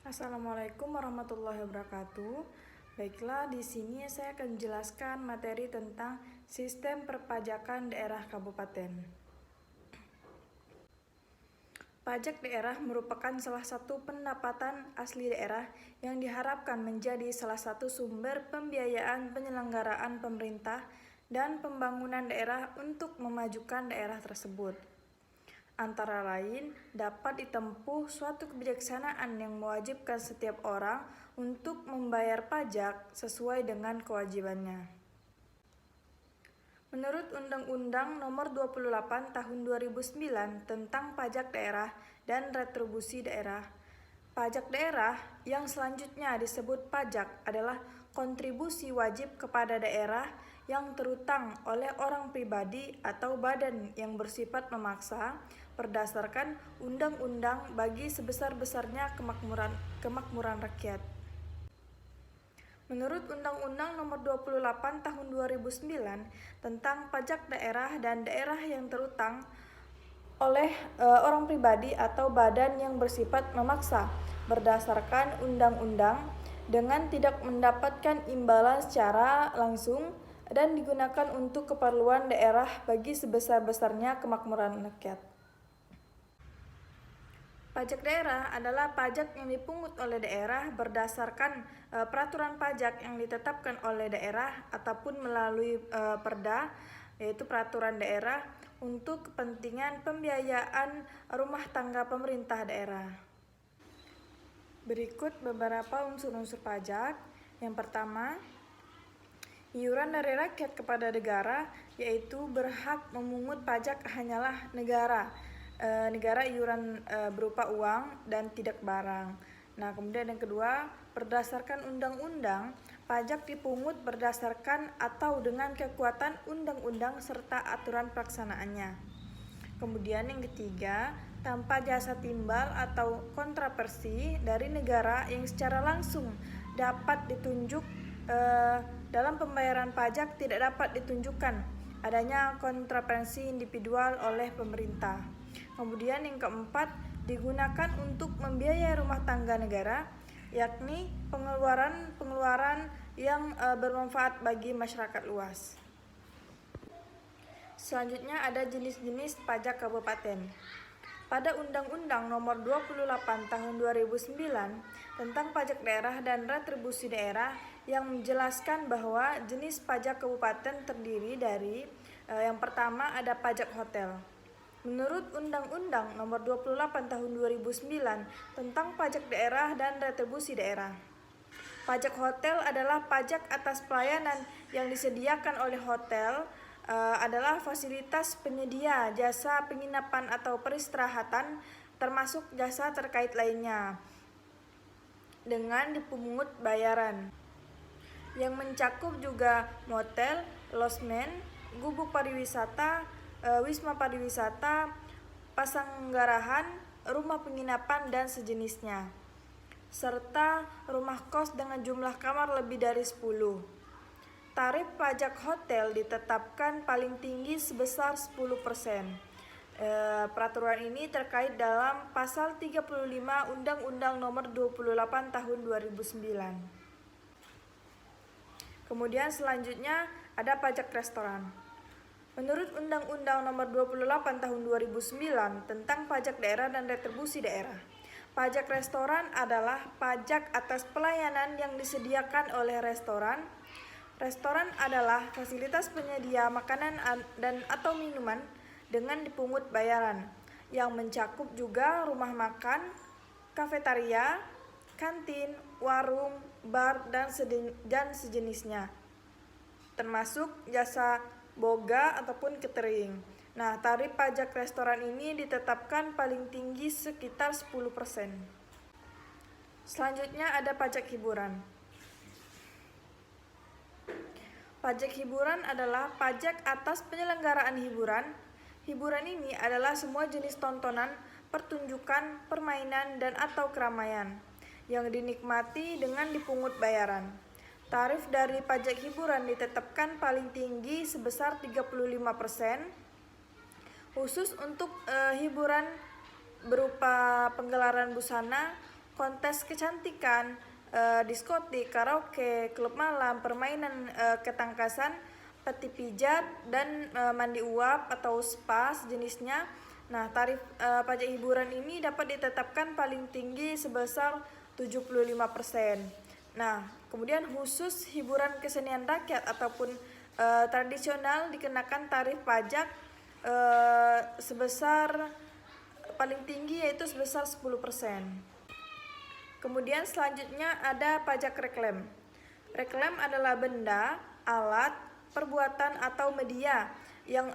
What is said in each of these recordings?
Assalamualaikum warahmatullahi wabarakatuh. Baiklah, di sini saya akan menjelaskan materi tentang sistem perpajakan daerah kabupaten. Pajak daerah merupakan salah satu pendapatan asli daerah yang diharapkan menjadi salah satu sumber pembiayaan penyelenggaraan pemerintah dan pembangunan daerah untuk memajukan daerah tersebut. Antara lain, dapat ditempuh suatu kebijaksanaan yang mewajibkan setiap orang untuk membayar pajak sesuai dengan kewajibannya. Menurut Undang-Undang Nomor 28 Tahun 2009 tentang Pajak Daerah dan Retribusi Daerah, pajak daerah yang selanjutnya disebut pajak adalah kontribusi wajib kepada daerah yang terutang oleh orang pribadi atau badan yang bersifat memaksa berdasarkan undang-undang bagi sebesar-besarnya kemakmuran rakyat. Menurut Undang-Undang Nomor 28 Tahun 2009 tentang Pajak Daerah dan daerah yang terutang oleh orang pribadi atau badan yang bersifat memaksa berdasarkan undang-undang dengan tidak mendapatkan imbalan secara langsung dan digunakan untuk keperluan daerah bagi sebesar-besarnya kemakmuran rakyat. Pajak daerah adalah pajak yang dipungut oleh daerah berdasarkan peraturan pajak yang ditetapkan oleh daerah ataupun melalui perda, yaitu peraturan daerah untuk kepentingan pembiayaan rumah tangga pemerintah daerah. Berikut beberapa unsur-unsur pajak. Yang pertama, iuran dari rakyat kepada negara, yaitu berhak memungut pajak hanyalah negara iuran berupa uang dan tidak barang. Nah, kemudian yang kedua, berdasarkan undang-undang, pajak dipungut berdasarkan atau dengan kekuatan undang-undang serta aturan pelaksanaannya. Kemudian yang ketiga, tanpa jasa timbal atau kontraversi dari negara yang secara langsung dapat ditunjuk dalam pembayaran pajak tidak dapat ditunjukkan adanya kontravensi individual oleh pemerintah. Kemudian yang keempat, digunakan untuk membiayai rumah tangga negara, yakni pengeluaran yang bermanfaat bagi masyarakat luas. Selanjutnya ada jenis-jenis pajak kabupaten. Pada Undang-Undang Nomor 28 Tahun 2009 tentang Pajak Daerah dan Retribusi Daerah yang menjelaskan bahwa jenis pajak kabupaten terdiri dari yang pertama ada pajak hotel. Menurut Undang-Undang Nomor 28 Tahun 2009 tentang Pajak Daerah dan Retribusi Daerah, pajak hotel adalah pajak atas pelayanan yang disediakan oleh hotel, adalah fasilitas penyedia jasa penginapan atau peristirahatan termasuk jasa terkait lainnya dengan dipungut bayaran, yang mencakup juga motel, losmen, gubuk pariwisata, wisma pariwisata, pasanggarahan, rumah penginapan dan sejenisnya, serta rumah kos dengan jumlah kamar lebih dari 10. Tarif pajak hotel ditetapkan paling tinggi sebesar 10%. Peraturan ini terkait dalam pasal 35 Undang-Undang Nomor 28 Tahun 2009. Kemudian selanjutnya ada pajak restoran. Menurut Undang-Undang Nomor 28 Tahun 2009 tentang Pajak Daerah dan Retribusi Daerah, pajak restoran adalah pajak atas pelayanan yang disediakan oleh restoran. Restoran adalah fasilitas penyedia makanan dan atau minuman dengan dipungut bayaran, yang mencakup juga rumah makan, kafetaria, kantin, warung, bar, dan sejenisnya, termasuk jasa boga ataupun catering. Nah, tarif pajak restoran ini ditetapkan paling tinggi sekitar 10%. Selanjutnya ada pajak hiburan. Pajak hiburan adalah pajak atas penyelenggaraan hiburan. Hiburan ini adalah semua jenis tontonan, pertunjukan, permainan, dan atau keramaian yang dinikmati dengan dipungut bayaran. Tarif dari pajak hiburan ditetapkan paling tinggi sebesar 35%, khusus untuk hiburan berupa penggelaran busana, kontes kecantikan, diskotik, karaoke, klub malam, permainan ketangkasan, peti pijat, dan mandi uap atau spa sejenisnya. Nah, tarif pajak hiburan ini dapat ditetapkan paling tinggi sebesar 75%. Nah, kemudian khusus hiburan kesenian rakyat ataupun tradisional dikenakan tarif pajak sebesar paling tinggi yaitu sebesar 10%. Kemudian selanjutnya ada pajak reklame. Reklame adalah benda, alat, perbuatan atau media yang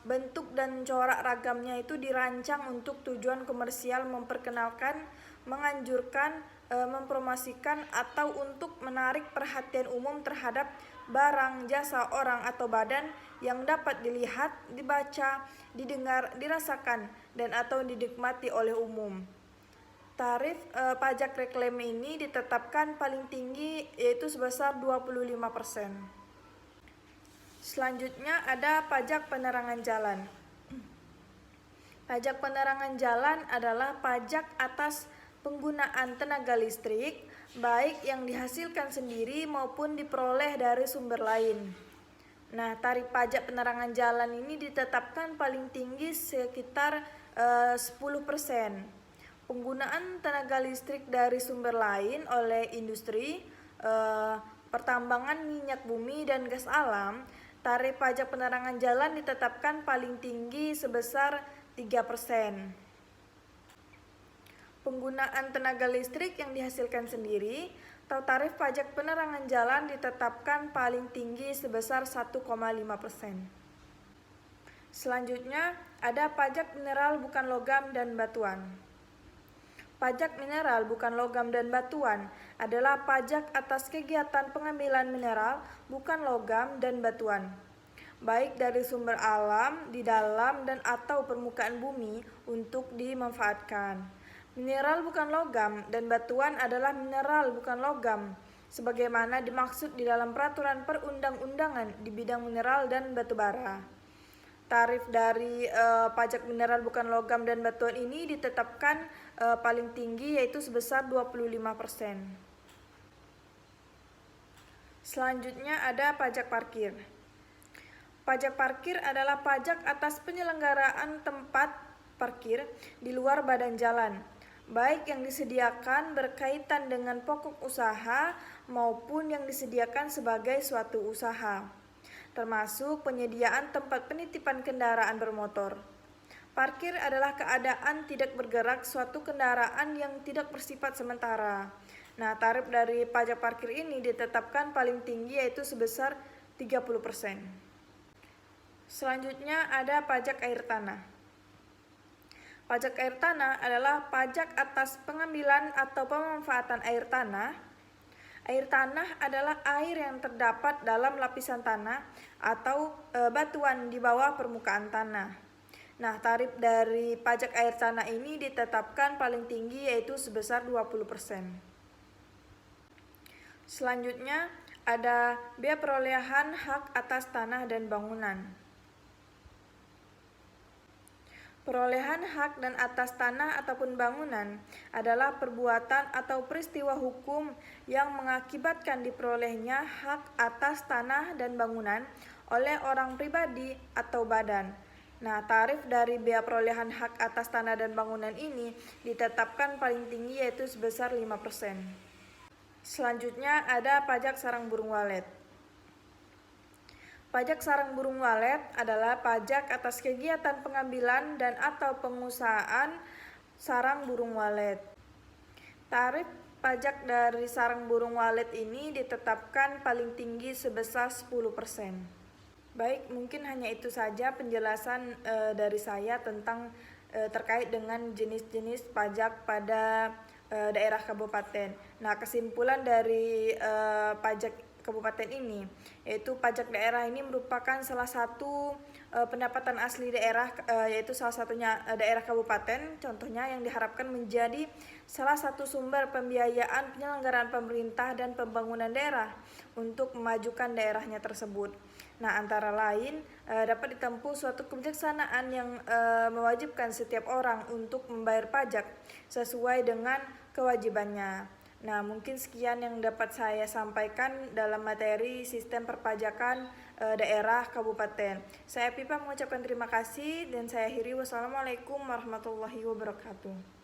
bentuk dan corak ragamnya itu dirancang untuk tujuan komersial, memperkenalkan, menganjurkan, mempromosikan atau untuk menarik perhatian umum terhadap barang, jasa, orang atau badan yang dapat dilihat, dibaca, didengar, dirasakan, dan atau dinikmati oleh umum. Tarif pajak reklame ini ditetapkan paling tinggi yaitu sebesar 25%. Selanjutnya ada pajak penerangan jalan. Pajak penerangan jalan adalah pajak atas penggunaan tenaga listrik, baik yang dihasilkan sendiri maupun diperoleh dari sumber lain. Nah, tarif pajak penerangan jalan ini ditetapkan paling tinggi sekitar 10%. Penggunaan tenaga listrik dari sumber lain oleh industri, pertambangan minyak bumi dan gas alam, tarif pajak penerangan jalan ditetapkan paling tinggi sebesar 3%. Penggunaan tenaga listrik yang dihasilkan sendiri atau tarif pajak penerangan jalan ditetapkan paling tinggi sebesar 1,5%. Selanjutnya ada pajak mineral bukan logam dan batuan. Pajak mineral bukan logam dan batuan adalah pajak atas kegiatan pengambilan mineral bukan logam dan batuan, baik dari sumber alam, di dalam dan atau permukaan bumi untuk dimanfaatkan. Mineral bukan logam dan batuan adalah mineral bukan logam, sebagaimana dimaksud di dalam peraturan perundang-undangan di bidang mineral dan batubara. Tarif dari pajak mineral bukan logam dan batuan ini ditetapkan paling tinggi yaitu sebesar 25%. Selanjutnya ada pajak parkir. Pajak parkir adalah pajak atas penyelenggaraan tempat parkir di luar badan jalan, baik yang disediakan berkaitan dengan pokok usaha maupun yang disediakan sebagai suatu usaha, termasuk penyediaan tempat penitipan kendaraan bermotor. Parkir adalah keadaan tidak bergerak suatu kendaraan yang tidak bersifat sementara. Nah, tarif dari pajak parkir ini ditetapkan paling tinggi yaitu sebesar 30%. Selanjutnya ada pajak air tanah. Pajak air tanah adalah pajak atas pengambilan atau pemanfaatan air tanah. Air tanah adalah air yang terdapat dalam lapisan tanah atau batuan di bawah permukaan tanah. Nah, tarif dari pajak air tanah ini ditetapkan paling tinggi yaitu sebesar 20%. Selanjutnya ada biaya perolehan hak atas tanah dan bangunan. Perolehan hak dan atas tanah ataupun bangunan adalah perbuatan atau peristiwa hukum yang mengakibatkan diperolehnya hak atas tanah dan bangunan oleh orang pribadi atau badan. Nah, tarif dari biaya perolehan hak atas tanah dan bangunan ini ditetapkan paling tinggi yaitu sebesar 5%. Selanjutnya ada pajak sarang burung walet. Pajak sarang burung walet adalah pajak atas kegiatan pengambilan dan atau pengusahaan sarang burung walet. Tarif pajak dari sarang burung walet ini ditetapkan paling tinggi sebesar 10%. Baik, mungkin hanya itu saja penjelasan dari saya tentang terkait dengan jenis-jenis pajak pada daerah kabupaten. Nah, kesimpulan dari pajak kabupaten ini yaitu pajak daerah ini merupakan salah satu pendapatan asli daerah, yaitu salah satunya daerah kabupaten, contohnya yang diharapkan menjadi salah satu sumber pembiayaan penyelenggaraan pemerintah dan pembangunan daerah untuk memajukan daerahnya tersebut. Nah, antara lain dapat ditempuh suatu kebijaksanaan yang mewajibkan setiap orang untuk membayar pajak sesuai dengan kewajibannya. Nah, mungkin sekian yang dapat saya sampaikan dalam materi sistem perpajakan daerah kabupaten. Saya Pipa mengucapkan terima kasih dan saya akhiri. Wassalamualaikum warahmatullahi wabarakatuh.